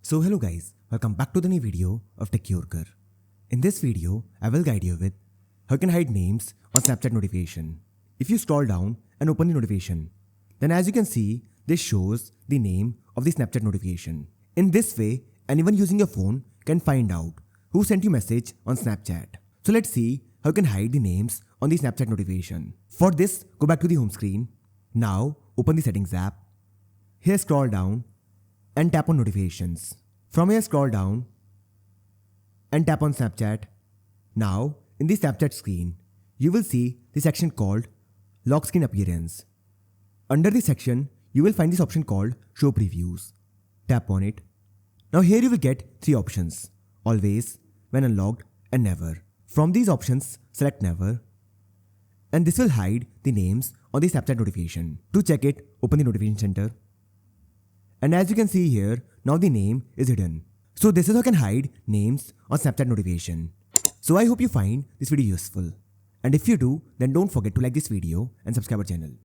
So hello guys, welcome back to the new video of TechYorker. In this video, I will guide you with how you can hide names on Snapchat notification. If you scroll down and open the notification, then as you can see, this shows the name of the Snapchat notification. In this way, anyone using your phone can find out who sent you message on Snapchat. So let's see how you can hide the names on the Snapchat notification. For this, go back to the home screen. Now, open the settings app. Here scroll down and tap on notifications. From here scroll down and tap on Snapchat. Now, in the Snapchat screen, you will see the section called Lock Screen Appearance. Under this section, you will find this option called Show Previews. Tap on it. Now here you will get three options: Always, When Unlocked, and Never. From these options, select Never. And this will hide the names on the Snapchat notification. To check it, open the notification center. And as you can see here, now the name is hidden. So this is how you can hide names on Snapchat notification. So I hope you find this video useful. And if you do, then don't forget to like this video and subscribe our channel.